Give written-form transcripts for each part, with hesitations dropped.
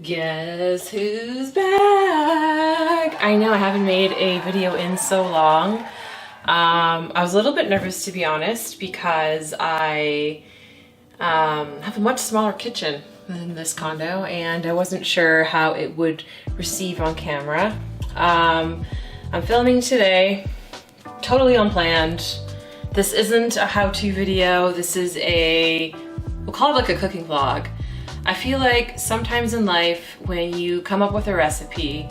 Guess who's back? I know I haven't made a video in so long. I was a little bit nervous, to be honest, because I have a much smaller kitchen than this condo and I wasn't sure how it would receive on camera. I'm filming today, totally unplanned. This isn't a how-to video. This is we'll call it like a cooking vlog. I feel like sometimes in life when you come up with a recipe,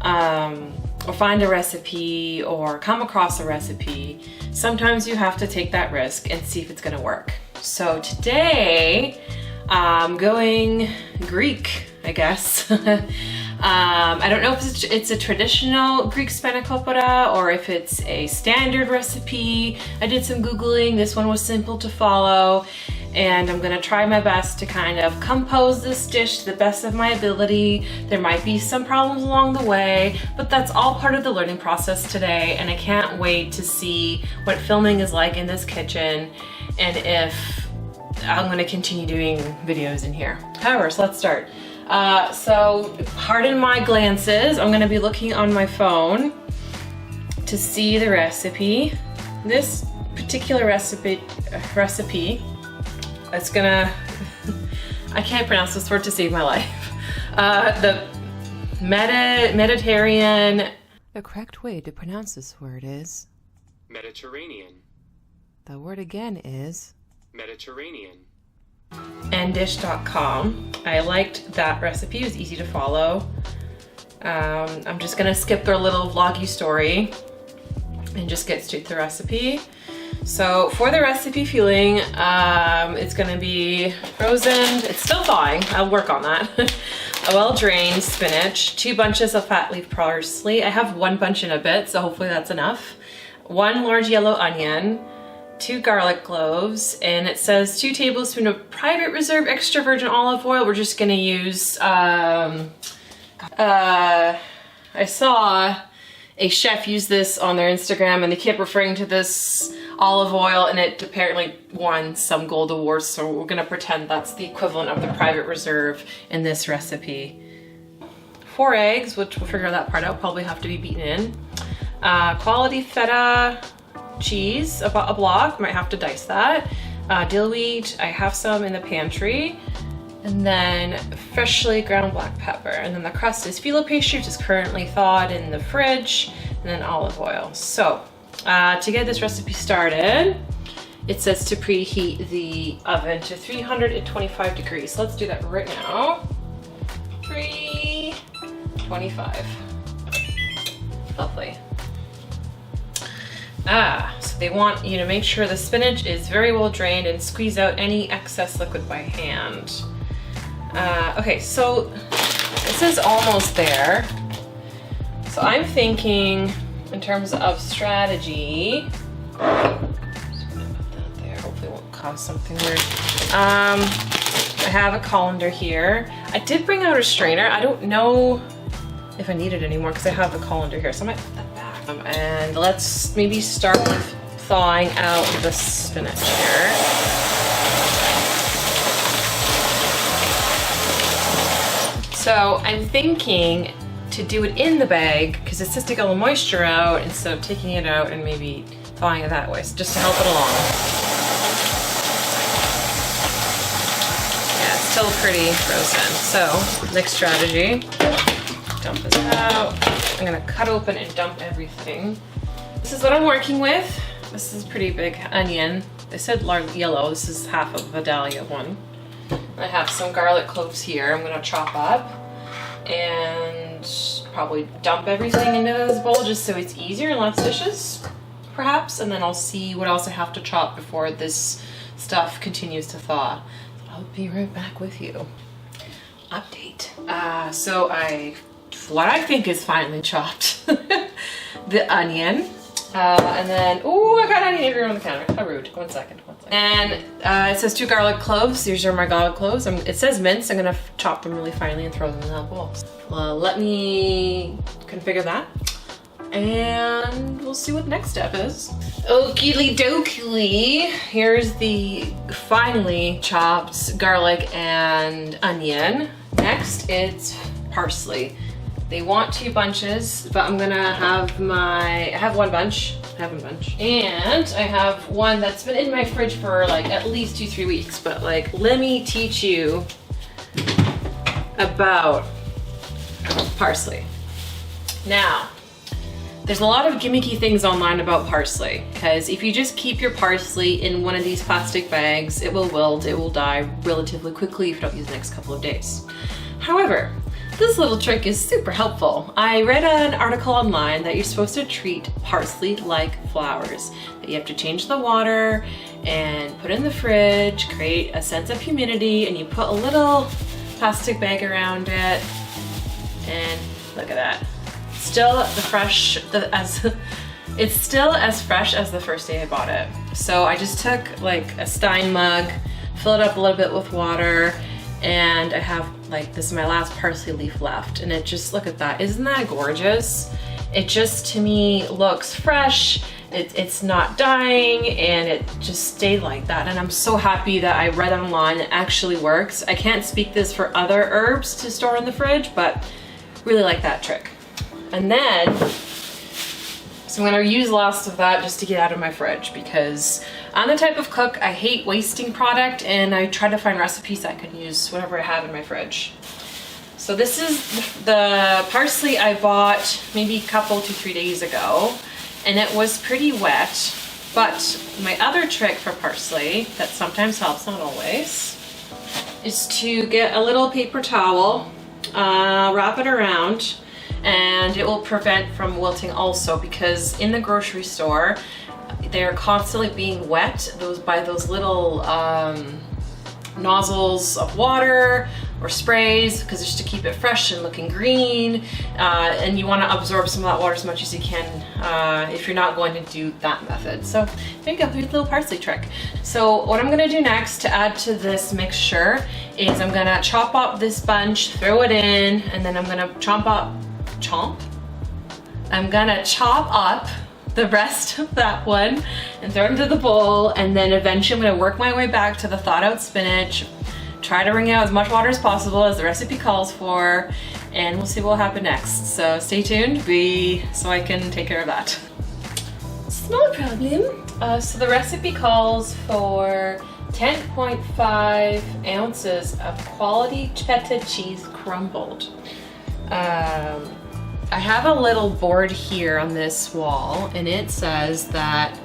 or find a recipe or come across a recipe, sometimes you have to take that risk and see if it's gonna work. So today, I'm going Greek, I guess. I don't know if it's a traditional Greek Spanakopita or if it's a standard recipe. I did some Googling. This one was simple to follow. And I'm gonna try my best to kind of compose this dish to the best of my ability. There might be some problems along the way, but that's all part of the learning process today, and I can't wait to see what filming is like in this kitchen and if I'm gonna continue doing videos in here. However, so let's start. So pardon my glances. I'm gonna be looking on my phone to see the recipe. This particular recipe it's gonna, I can't pronounce this word to save my life. The Mediterranean. The correct way to pronounce this word is Mediterranean. The word again is Mediterranean. And dish.com. I liked that recipe, it was easy to follow. I'm just gonna skip their little vloggy story and just get straight to the recipe. So for the recipe filling, it's gonna be frozen, it's still thawing, I'll work on that. A well-drained spinach, 2 bunches of fat leaf parsley. I have 1 bunch in a bit, so hopefully that's enough. 1 large yellow onion, 2 garlic cloves, and it says 2 tablespoons of private reserve extra virgin olive oil. We're just gonna use, I saw a chef use this on their Instagram and they kept referring to this olive oil and it apparently won some gold awards, so we're gonna pretend that's the equivalent of the private reserve in this recipe. 4 eggs, which we'll figure that part out, probably have to be beaten in. Quality feta cheese, about a block, might have to dice that. Dill wheat, I have some in the pantry. And then freshly ground black pepper. And then the crust is phyllo pastry, which is currently thawed in the fridge, and then olive oil. So to get this recipe started, it says to preheat the oven to 325 degrees. So let's do that right now. 325. Lovely. So they want you to make sure the spinach is very well drained and squeeze out any excess liquid by hand. Okay, so this is almost there. So I'm thinking in terms of strategy, just gonna put that there, hopefully it won't cause something weird. I have a colander here. I did bring out a strainer. I don't know if I need it anymore because I have the colander here, so I might put that back. And let's maybe start with thawing out the spinach here. So I'm thinking to do it in the bag because it says to get all the moisture out instead of taking it out and maybe thawing it that way, so just to help it along. Yeah, it's still pretty frozen. So next strategy, dump this out. I'm gonna cut open and dump everything. This is what I'm working with. This is a pretty big onion. They said large yellow. This is half of a dahlia one. I have some garlic cloves here I'm gonna chop up and probably dump everything into this bowl just so it's easier in less dishes, perhaps, and then I'll see what else I have to chop before this stuff continues to thaw. I'll be right back with you. Update. So what I think is finally chopped. The onion. And then, oh, I got onion everywhere on the counter. How rude. One second. And it says 2 garlic cloves. These are my garlic cloves. It says mince. I'm gonna chop them really finely and throw them in that bowl. Let me configure that. And we'll see what the next step is. Okie dokie. Here's the finely chopped garlic and onion. Next, it's parsley. They want 2 bunches, but I'm gonna have I have one bunch. And I have one that's been in my fridge for like at least 2-3 weeks, but like, let me teach you about parsley. Now, there's a lot of gimmicky things online about parsley, because if you just keep your parsley in one of these plastic bags, it will wilt, it will die relatively quickly if you don't use it the next couple of days. However, this little trick is super helpful. I read an article online that you're supposed to treat parsley like flowers. That you have to change the water and put it in the fridge, create a sense of humidity, and you put a little plastic bag around it. And look at that. It's still as fresh as the first day I bought it. So I just took like a Stein mug, filled it up a little bit with water, and I have like, this is my last parsley leaf left, and it just, look at that. Isn't that gorgeous? It just, to me, looks fresh. It's not dying, and it just stayed like that. And I'm so happy that I read online it actually works. I can't speak this for other herbs to store in the fridge, but really like that trick. And then, so I'm gonna use the last of that just to get out of my fridge, because I'm the type of cook, I hate wasting product, and I try to find recipes that I can use whatever I have in my fridge. So this is the parsley I bought maybe a couple to 3 days ago, and it was pretty wet. But my other trick for parsley that sometimes helps, not always, is to get a little paper towel, wrap it around, and it will prevent from wilting also, because in the grocery store they're constantly being wet by those little nozzles of water or sprays, because just to keep it fresh and looking green, and you want to absorb some of that water as much as you can if you're not going to do that method. So there you go, here's a little parsley trick. So what I'm going to do next to add to this mixture is I'm going to chop up this bunch, throw it in, and then I'm going to chop up the rest of that one and throw it into the bowl, and then eventually I'm going to work my way back to the thawed out spinach, try to wring out as much water as possible as the recipe calls for, and we'll see what will happen next. So stay tuned so I can take care of that. It's not a problem. So the recipe calls for 10.5 ounces of quality feta cheese crumbled. I have a little board here on this wall, and it says that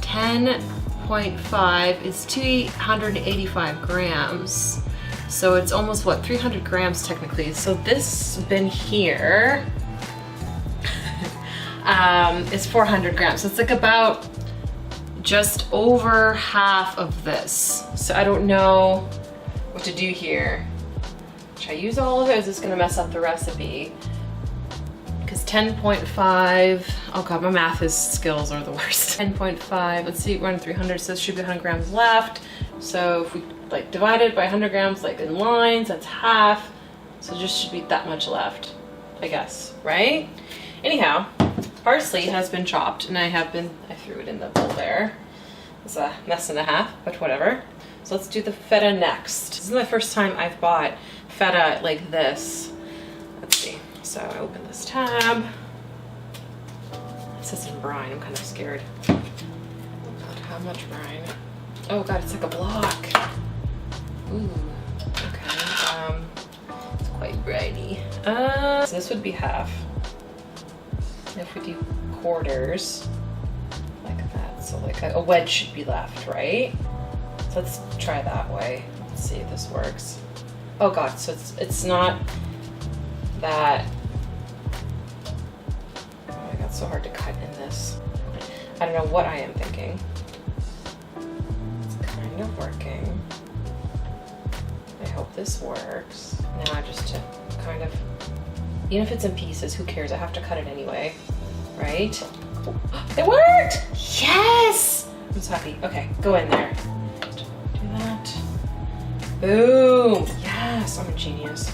10.5 is 285 grams. So it's almost, what, 300 grams technically. So this bin here is 400 grams. So it's like about just over half of this. So I don't know what to do here. Should I use all of it, or is this gonna mess up the recipe? Because 10.5, oh god, my math skills are the worst. 10.5, let's see, we're on 300, so this should be 100 grams left. So if we like divide it by 100 grams, like in lines, that's half. So just should be that much left, I guess, right? Anyhow, parsley has been chopped, and I threw it in the bowl there. It's a mess and a half, but whatever. So let's do the feta next. This is the first time I've bought feta like this. Let's see. So I open this tab. It says some brine. I'm kind of scared. Oh god, how much brine? Oh god, it's like a block. Ooh. Okay. It's quite briny. So this would be half. If we do quarters, like that. So like a wedge should be left, right? So let's try that way. Let's see if this works. Oh god, so it's not that. Oh my god, it's so hard to cut in this. I don't know what I am thinking. It's kind of working. I hope this works. Now just to kind of, even if it's in pieces, who cares? I have to cut it anyway, right? Oh, it worked! Yes! I'm so happy. Okay, go in there. Do that. Boom! Yes, I'm a genius.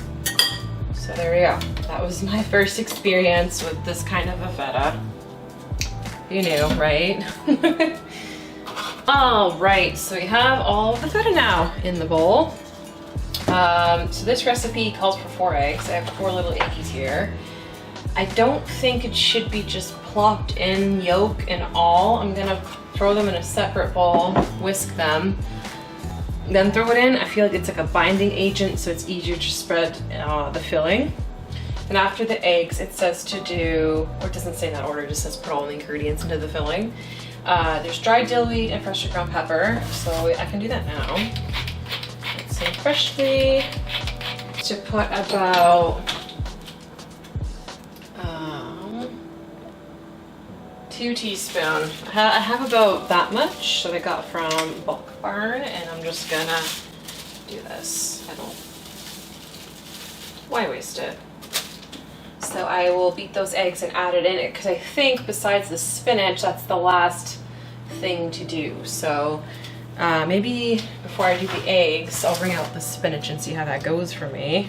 So there we go. That was my first experience with this kind of a feta. You knew, right? All right, so we have all the feta now in the bowl. So this recipe calls for 4 eggs. I have 4 little eggies here. I don't think it should be just plopped in, yolk and all. I'm gonna throw them in a separate bowl, whisk them, then throw it in. I feel like it's like a binding agent, so it's easier to spread the filling. And after the eggs, it says to do, or it doesn't say in that order, it just says put all the ingredients into the filling. There's dried dill weed and freshly ground pepper, so I can do that now. Let's say freshly, to put about 2 teaspoons. I have about that much that I got from Bulk Barn, and I'm just gonna do this. Why waste it? So I will beat those eggs and add it in it, because I think besides the spinach, that's the last thing to do. So maybe before I do the eggs, I'll bring out the spinach and see how that goes for me.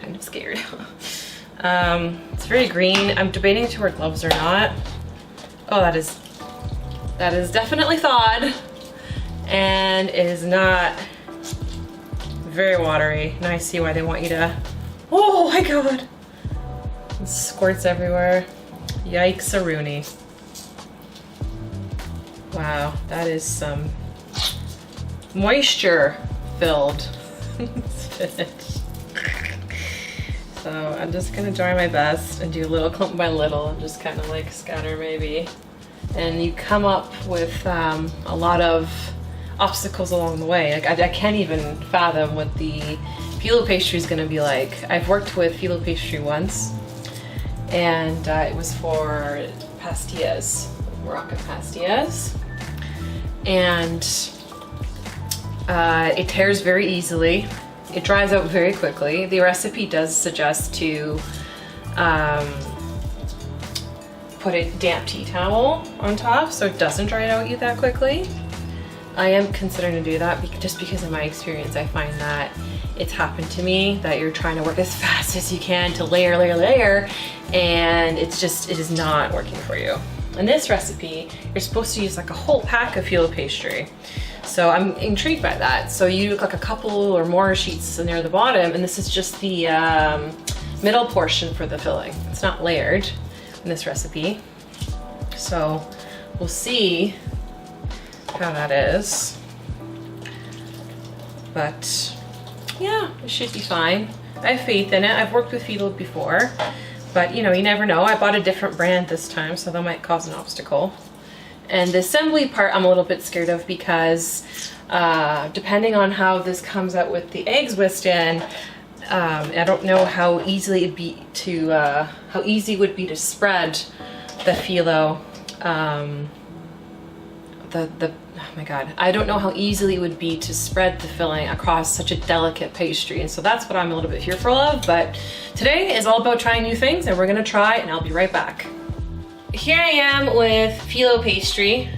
Kind of scared. It's very green. I'm debating to wear gloves or not. Oh, that is definitely thawed, and it is not very watery. Now I see why they want you to, oh my God. It squirts everywhere. Yikes-a-rooney. Wow, that is some moisture-filled spinach. So I'm just gonna try my best and do little clump by little and just kind of like scatter maybe. And you come up with a lot of obstacles along the way. Like I can't even fathom what the phyllo pastry is gonna be like. I've worked with phyllo pastry once, and it was for pastillas, Moroccan pastillas. And it tears very easily. It dries out very quickly. The recipe does suggest to put a damp tea towel on top so it doesn't dry out you that quickly. I am considering to do that just because of my experience. I find that it's happened to me that you're trying to work as fast as you can to layer, and it is not working for you. In this recipe, you're supposed to use like a whole pack of phyllo pastry. So I'm intrigued by that. So you do like a couple or more sheets near the bottom, and this is just the middle portion for the filling. It's not layered in this recipe. So we'll see how that is. But yeah, it should be fine. I have faith in it. I've worked with phyllo before, but you know, you never know. I bought a different brand this time, so that might cause an obstacle. And the assembly part I'm a little bit scared of because depending on how this comes out with the eggs whisked in, I don't know how easily it'd be to how easy it would be to spread the phyllo. Oh my God, I don't know how easily it would be to spread the filling across such a delicate pastry, and so that's what I'm a little bit fearful of. But today is all about trying new things, and we're gonna try, and I'll be right back. Here I am with phyllo pastry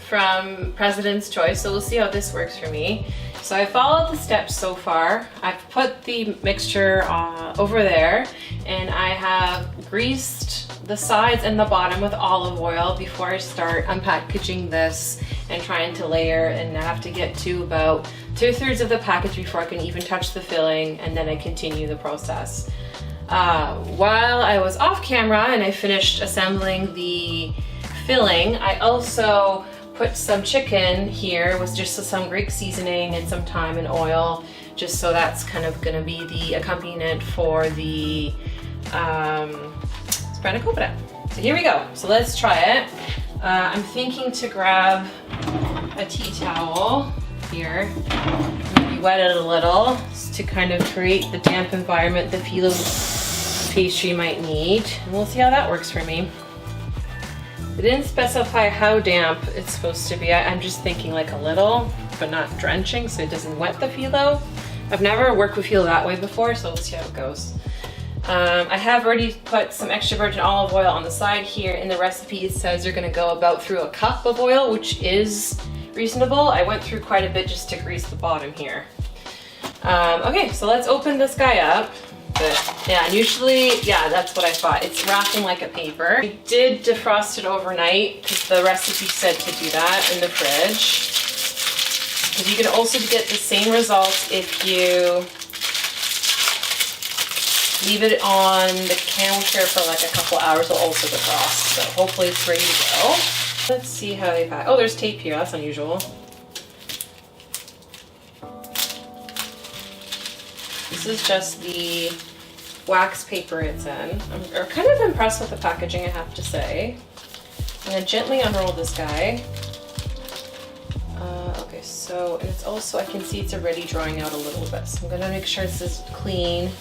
from President's Choice, so we'll see how this works for me. So I followed the steps so far. I've put the mixture over there, and I have greased the sides and the bottom with olive oil before I start unpackaging this and trying to layer, and I have to get to about 2/3 of the package before I can even touch the filling, and then I continue the process. While I was off camera and I finished assembling the filling, I also put some chicken here with just some Greek seasoning and some thyme and oil, just so that's kind of gonna be the accompaniment for the Spanakopita. So here we go. So let's try it. I'm thinking to grab a tea towel here, maybe wet it a little to kind of create the damp environment the phyllo pastry might need. And we'll see how that works for me. It didn't specify how damp it's supposed to be. I'm just thinking like a little, but not drenching, so it doesn't wet the phyllo. I've never worked with phyllo that way before, so we'll see how it goes. I have already put some extra virgin olive oil on the side here. In the recipe it says you're gonna go about through a cup of oil, which is reasonable. I went through quite a bit just to grease the bottom here. Okay, so let's open this guy up. But yeah, and usually, yeah, that's what I thought. It's wrapped in like a paper. I did defrost it overnight because the recipe said to do that in the fridge. Because you can also get the same results if you leave it on the counter for like a couple hours. It'll also defrost. So hopefully it's ready to go. Let's see how they pack. Oh, there's tape here. That's unusual. This is just the wax paper it's in. I'm kind of impressed with the packaging, I have to say. I'm gonna gently unroll this guy. Okay, so, and it's also, I can see it's already drying out a little bit. So I'm gonna make sure this is clean,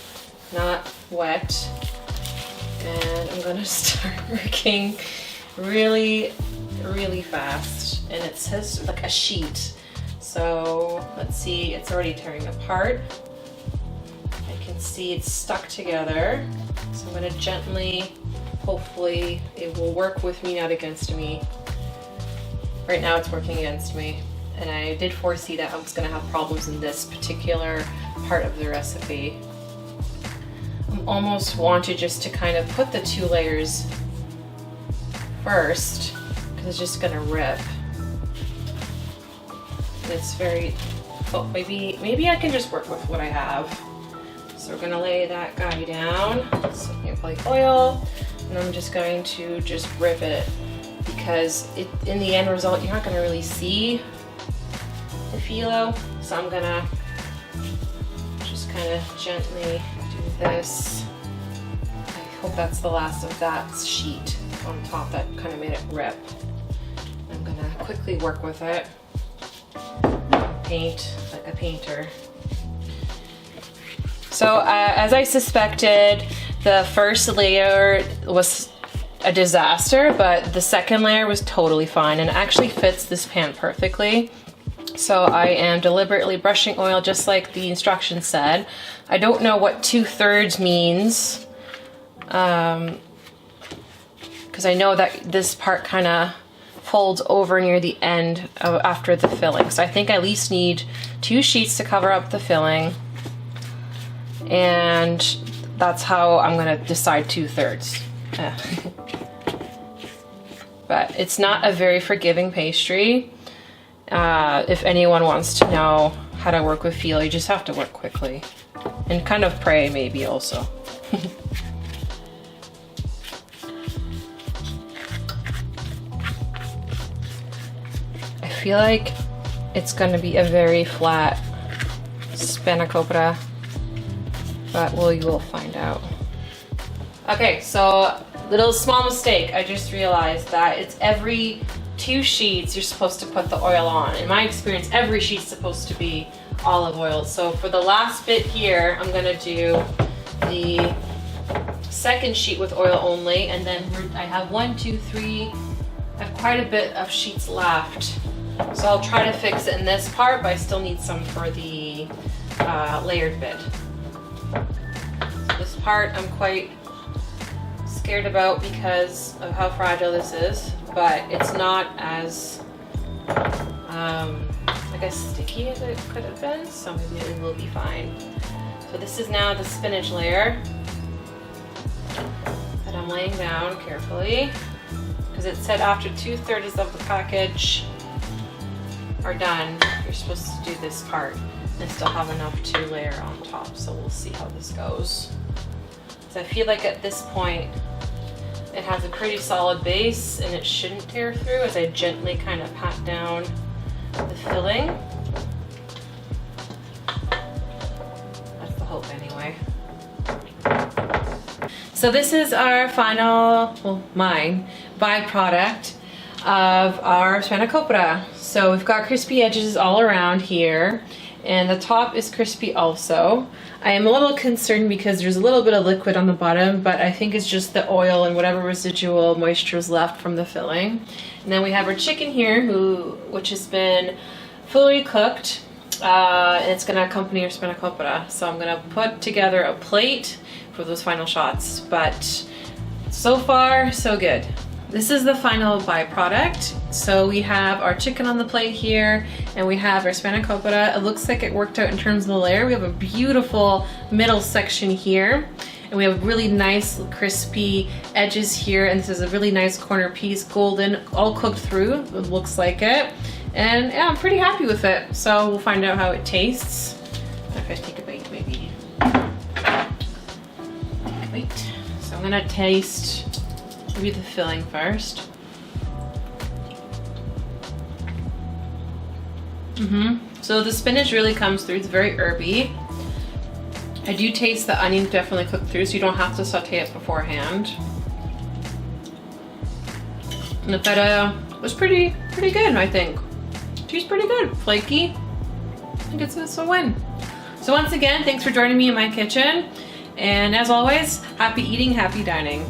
not wet. And I'm gonna start working really, really fast. And it says like a sheet. So let's see, it's already tearing apart. I can see it's stuck together. So I'm gonna gently, hopefully it will work with me, not against me. Right now it's working against me. And I did foresee that I was gonna have problems in this particular part of the recipe. I almost wanted just to kind of put the 2 layers first, because it's just gonna rip. And it's very, oh, maybe I can just work with what I have. So we're gonna lay that guy down, so I'm gonna apply oil, and I'm just going to just rip it, because in the end result, you're not gonna really see the phyllo. So I'm gonna just kind of gently do this. I hope that's the last of that sheet on top that kind of made it rip. I'm gonna quickly work with it. Paint like a painter. So as I suspected, the first layer was a disaster, but the second layer was totally fine and actually fits this pan perfectly. So I am deliberately brushing oil just like the instructions said. I don't know what 2/3 means, because I know that this part kind of folds over near the end after the filling. So I think I at least need 2 sheets to cover up the filling. And that's how I'm gonna decide 2/3. But it's not a very forgiving pastry. If anyone wants to know how to work with phyllo, you just have to work quickly. And kind of pray maybe also. I feel like it's gonna be a very flat Spanakopita, but we will find out. Okay, so little small mistake. I just realized that it's every 2 sheets you're supposed to put the oil on. In my experience, every sheet's supposed to be olive oil. So for the last bit here, I'm gonna do the second sheet with oil only, and then I have 1, 2, 3, I have quite a bit of sheets left. So I'll try to fix it in this part, but I still need some for the layered bit. This part I'm quite scared about because of how fragile this is, but it's not as I guess sticky as it could have been, so maybe it will be fine. So this is now the spinach layer that I'm laying down carefully, because it said after 2/3 of the package are done, you're supposed to do this part and still have enough to layer on top. So we'll see how this goes. So I feel like at this point it has a pretty solid base and it shouldn't tear through as I gently kind of pat down the filling. That's the hope anyway. So this is our final, well, mine, byproduct of our Spanakopita. So we've got crispy edges all around here, and the top is crispy also. I am a little concerned because there's a little bit of liquid on the bottom, but I think it's just the oil and whatever residual moisture is left from the filling. And then we have our chicken here, which has been fully cooked. And it's gonna accompany our Spanakopita. So I'm gonna put together a plate for those final shots. But so far, so good. This is the final byproduct. So we have our chicken on the plate here, and we have our Spanakopita. It looks like it worked out in terms of the layer. We have a beautiful middle section here, and we have really nice crispy edges here, and this is a really nice corner piece, golden, all cooked through, it looks like it. And yeah, I'm pretty happy with it. So we'll find out how it tastes. If I take a bite, maybe. Wait. So I'm gonna taste maybe the filling first. So the spinach really comes through. It's very herby. I do taste the onion definitely cooked through, so you don't have to saute it beforehand. And the feta was pretty good, I think. Tastes pretty good, flaky. I think it's a win. So once again, thanks for joining me in my kitchen. And as always, happy eating, happy dining.